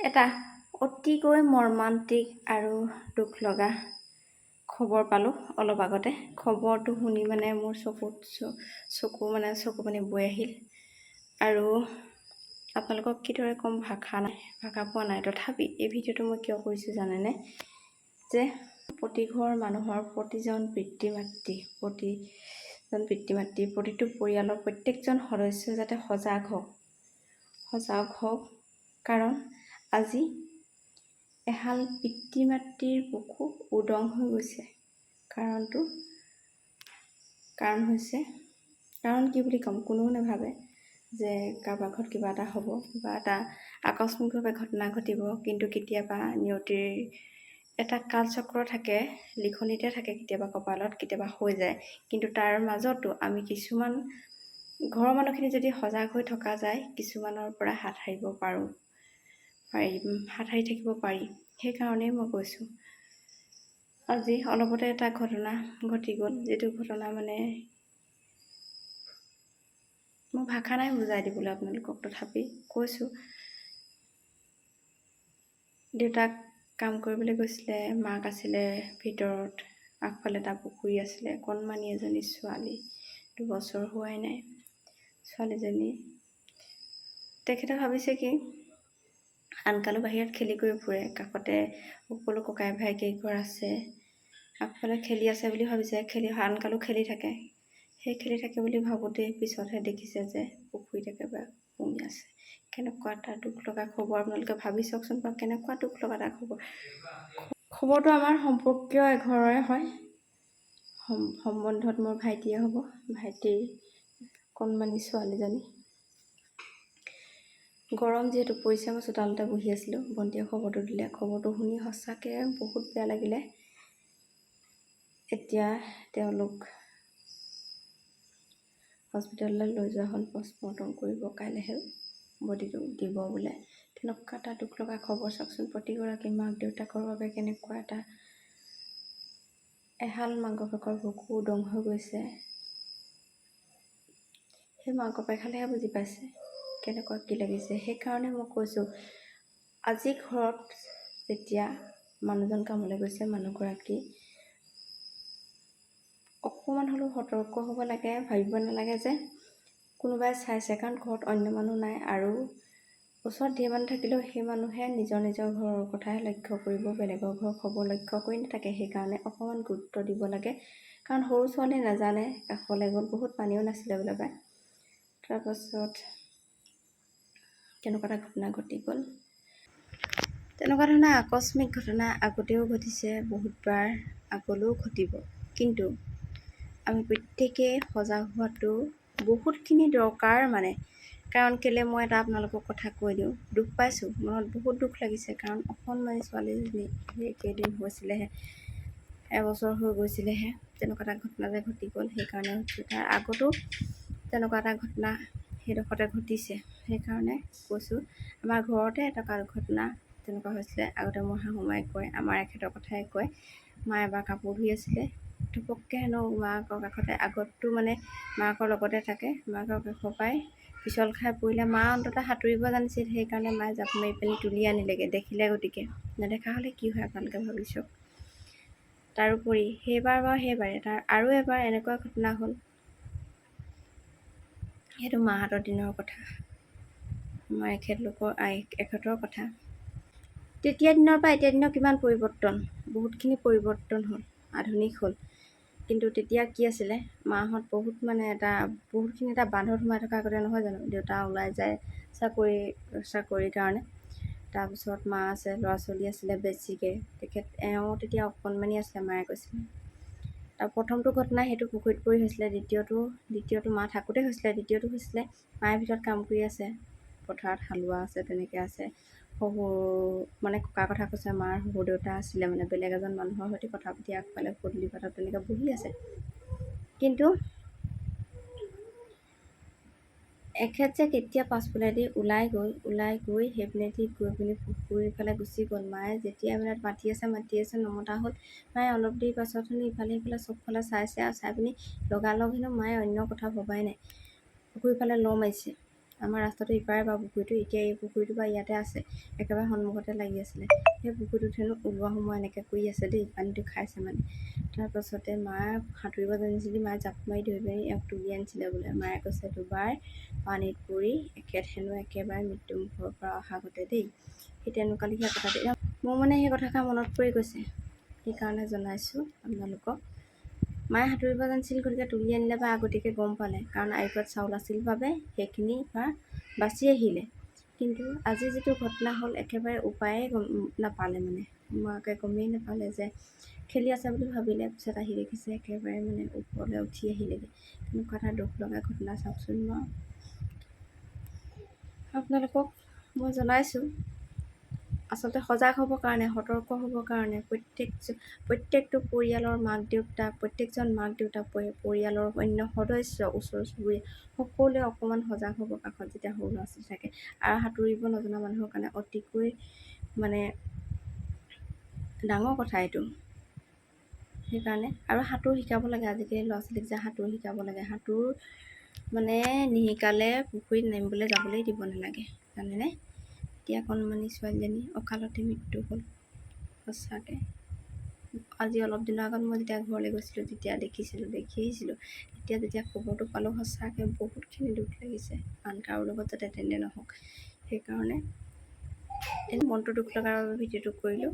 এটা অতিকৈ মৰ্মান্তিক আৰু দুখ লগা খবৰ পালোঁ অলপ আগতে। খবৰটো শুনি মানে মোৰ চকু পানী বৈ আহিল। আৰু আপোনালোকক কিদৰে ক'ম, ভাষা পোৱা নাই। তথাপি এই ভিডিঅ'টো মই কিয় কৰিছোঁ জানেনে? যে প্ৰতিঘৰ মানুহৰ প্ৰতিজন পিতৃ মাতৃ প্ৰতিটো পৰিয়ালৰ প্ৰত্যেকজন সদস্য যাতে সজাগ হওক। কাৰণ আজি এহাল পিতৃ মাতৃৰ বুকু উদং হৈ গৈছে। কাৰণ কি বুলি ক'ম, কোনেও নাভাবে যে কাৰোবাৰ ঘৰত কিবা এটা হ'ব বা এটা আকস্মিকভাৱে ঘটনা ঘটিব। কিন্তু কেতিয়াবা নিয়তিৰ এটা কালচক্ৰ থাকে, লিখনিতে থাকে, কেতিয়াবা কপালত, কেতিয়াবা হৈ যায়। কিন্তু তাৰ মাজতো আমি কিছুমান ঘৰৰ মানুহখিনি যদি সজাগ হৈ থকা যায়, কিছুমানৰ পৰা হাত সাৰি থাকিব পাৰি। সেইকাৰণেই মই কৈছোঁ। আজি অলপতে এটা ঘটনা ঘটি গ'ল, যিটো ঘটনা মানে মোৰ ভাষা নাই বুজাই দিবলৈ আপোনালোকক। তথাপি কৈছোঁ। দেউতাক কাম কৰিবলৈ গৈছিলে, মাক আছিলে ভিতৰত, আগফালে এটা পুখুৰী আছিলে। কণমানি এজনী ছোৱালী, 2 বছৰ হোৱাই নাই ছোৱালীজনী। তেখেতে ভাবিছে কি, আনকালো বাহিৰত খেলি কৰি ফুৰে, কাষতে সকলো ককাই ভাইকেই ঘৰ আছে, আগফালে খেলি আছে বুলি ভাবিছে। আনকালো খেলি থাকে। সেই খেলি থাকে বুলি ভাবোঁতেই পিছতহে দেখিছে যে পুখুৰীত একেবাৰে উপঙি আছে। কেনেকুৱা এটা দুখ লগা খবৰ, আপোনালোকে ভাবি চাওকচোন বাৰু, কেনেকুৱা দুখ লগা এটা খবৰ। খবৰটো আমাৰ সম্পৰ্কীয় এঘৰৰে হয়। সম্বন্ধত মোৰ ভাইটিয়ে হ'ব, ভাইটিৰ কণমানি ছোৱালীজনী। গৰম যিহেতু পৰিছে, মই চোতালতে বহি আছিলোঁ। ভণ্টিয়ে খবৰটো দিলে। খবৰটো শুনি সঁচাকৈ বহুত বেয়া লাগিলে। এতিয়া তেওঁলোক হস্পিটেললৈ লৈ যোৱা হ'ল, পষ্টমৰ্টম কৰিব, কাইলৈহে বডিটো দিব বোলে। তেনেকুৱা এটা দুখ লগা খবৰ চাওকচোন। প্ৰতিগৰাকী মাক দেউতাকৰ বাবে কেনেকুৱা এটা, এহাল মাক বাপেকৰ বুকু উদং হৈ গৈছে। সেই মাক বাপেক হালেহে বুজি পাইছে কেনেকুৱা কি লাগিছে। সেইকাৰণে মই কৈছোঁ, আজি ঘৰত যেতিয়া মানুহজন কামলৈ গৈছে, মানুহগৰাকী অকণমান হ'লেও সতৰ্ক হ'ব লাগে। ভাবিব নালাগে যে কোনোবাই চাইছে, কাৰণ ঘৰত অন্য মানুহ নাই। আৰু ওচৰত ধেৰ মানুহ থাকিলেও সেই মানুহে নিজৰ ঘৰৰ কথাহে লক্ষ্য কৰিব, বেলেগৰ ঘৰৰ খবৰ লক্ষ্য কৰি নাথাকে। সেইকাৰণে অকণমান গুৰুত্ব দিব লাগে। কাৰণ সৰু ছোৱালী নাজানে, কাষলৈ গ'ল, বহুত পানীও নাছিলে বোলে পায়। তাৰপাছত তেনেকুৱা এটা ঘটনা ঘটি গ'ল। তেনেকুৱা ধৰণৰ আকস্মিক ঘটনা আগতেও ঘটিছে, বহুতবাৰ আগলৈও ঘটিব। কিন্তু আমি প্ৰত্যেকেই সজাগ হোৱাটো বহুতখিনি দৰকাৰ মানে। কাৰণ কেলৈ, মই এটা আপোনালোকক কথা কৈ দিওঁ। দুখ পাইছোঁ, মনত বহুত দুখ লাগিছে। কাৰণ অকণমানি ছোৱালীজনী কেইদিন হৈছিলেহে, এবছৰ হৈ গৈছিলেহে, তেনেকুৱা এটা ঘটনা যে ঘটি গ'ল। সেইকাৰণে তাৰ আগতো তেনেকুৱা এটা ঘটনা সেইডোখৰতে ঘটিছে। সেইকাৰণে কৈছোঁ, আমাৰ ঘৰতে এটা ঘটনা তেনেকুৱা হৈছিলে। আগতে মোৰ শাহুমাই কয়, আমাৰ এখেতৰ কথাই কয়। মা এবাৰ কাপোৰ ধুই আছিলে, ধুপককৈ হেনো মাকৰ কাষতে, আগততো মানে মাকৰ লগতে থাকে, মাকৰ কাষৰ পৰাই পিছল খাই পৰিলে। মা অন্ততঃ সাঁতুৰিব জানিছিল, সেইকাৰণে মায়ে জাপ মাৰি পিনি তুলি আনিলেগৈ। দেখিলে গতিকে, নেদেখা হ'লে কি হয় আপোনালোকে ভাবি চাওক। তাৰোপৰি সেইবাৰে তাৰ আৰু এবাৰ এনেকুৱা ঘটনা হ'ল। সেইটো মাহঁতৰ দিনৰ কথা, আমাৰ এখেতৰ কথা। তেতিয়া দিনৰ পৰা এতিয়া দিনৰ কিমান পৰিৱৰ্তন, বহুতখিনি পৰিৱৰ্তন হ'ল, আধুনিক হ'ল। কিন্তু তেতিয়া কি আছিলে, মাহঁত বহুতখিনি এটা বান্ধত সোমাই থকা আগতে নহয় জানো। দেউতা ওলাই যায় চাকৰিৰ কাৰণে। তাৰপিছত মা আছে, ল'ৰা ছোৱালী আছিলে বেছিকৈ। তেতিয়া অকণমানি আছিলে, মায়ে কৈছিলে। তাৰ প্ৰথমটো ঘটনা সেইটো পুখুৰীত পৰি হৈছিলে। দ্বিতীয়টো মা থাকোঁতে হৈছিলে। দ্বিতীয়টো হৈছিলে মায়ে ভিতৰত কাম কৰি আছে, পথাৰত হালোৱা আছে, তেনেকৈ আছে। মানে ককাৰ কথা কৈছে, মাৰ শহুৰ দেউতা আছিলে, মানে বেলেগ এজন মানুহৰ সৈতে কথা পাতি আগফালে পদূলি পাতত তেনেকৈ বহি আছে। কিন্তু এখেত যে কেতিয়া পাছফালেদি ওলাই গৈ সেইপিনেদি গৈ পিনি পুখুৰীৰ ফালে গুচি গ'ল। মায়ে যেতিয়া মানে মাতি আছে নমতা হ'ল। মায়ে অলপ দেৰি পাছত হেনো ইফালে সিফালে চবফালে চাইছে, আৰু চাই পিনি লগালগ হেনো মায়ে অন্য কথা ভবাই নাই, পুখুৰীৰ ফালে ল মাৰিছে। আমাৰ ৰাস্তাটো ইপাৰে বা পুখুৰীটো, এতিয়া এই পুখুৰীটো বা ইয়াতে আছে, একেবাৰে সন্মুখতে লাগি আছিলে। সেই পুখুৰীটোত হেনো ওলোৱা সোমোৱা এনেকৈ কৰি আছে দেই, পানীটো খাইছে মানে। তাৰপাছতে মায়ে সাঁতুৰিব জানিছিলি, মায়ে জাপ মাৰি ধৰি পিনি ইয়াক তুলি আনিছিলে বোলে। মায়ে কৈছে দুবাৰ পানীত পৰি একেবাৰে মৃত্যুমুখৰ পৰা অহা গতে দেই। সেই তেনেকুৱা লিখা কথা দেই। মোৰ মানে সেই কথাষাৰ মনত পৰি গৈছে, সেইকাৰণে জনাইছোঁ আপোনালোকক। মায়ে সাঁতুৰিব জানিছিল, গতিকে তুলি আনিলে বা আগতীয়াকৈ গম পালে, কাৰণ আইপত চাউল আছিল বাবে সেইখিনি বা বাচি আহিলে। কিন্তু আজি যিটো ঘটনা হ'ল, একেবাৰে উপায়ে নাপালে মানে, মাকে গমেই নাপালে যে খেলি আছে বুলি ভাবিলে। পিছত আহি দেখিছে একেবাৰে মানে ওপৰলৈ উঠি আহিলেগৈ। তেনেকুৱা এটা দুখ লগা ঘটনা চাওকচোন। মই আপোনালোকক মই জনাইছোঁ, আচলতে সজাগ হ'বৰ কাৰণে, সতৰ্ক হ'বৰ কাৰণে প্ৰত্যেকটো পৰিয়ালৰ মাক দেউতাক, প্ৰত্যেকজন মাক দেউতাক, পৰিয়ালৰ অন্য সদস্য, ওচৰ চুবুৰীয়া সকলোৱে অকণমান সজাগ হ'ব কাষত যেতিয়া সৰু ল'ৰা ছোৱালী থাকে। আৰু সাঁতুৰিব নজনা মানুহৰ কাৰণে অতিকৈ মানে ডাঙৰ কথা এইটো। সেইকাৰণে আৰু সাঁতোৰ শিকাব লাগে, আজিকালি ল'ৰা ছোৱালীক যে সাঁতোৰ শিকাব লাগে। সাঁতোৰ মানে নিশিকালে পুখুৰীত নামিবলৈ যাবলৈ দিব নালাগে, জানেনে? এতিয়া কণমানি ছোৱালীজনী অকালতে মৃত্যু হ'ল। সঁচাকৈ আজি অলপ দিনৰ আগত মই যেতিয়া ঘৰলৈ গৈছিলোঁ, তেতিয়া দেখি আহিছিলোঁ। এতিয়া যেতিয়া খবৰটো পালোঁ, সঁচাকৈ বহুতখিনি দুখ লাগিছে। আন কাৰো লগত যাতে তেনে নহওক, সেইকাৰণে মনটো দুখ লগাৰ বাবে ভিডিঅ'টো কৰিলোঁ।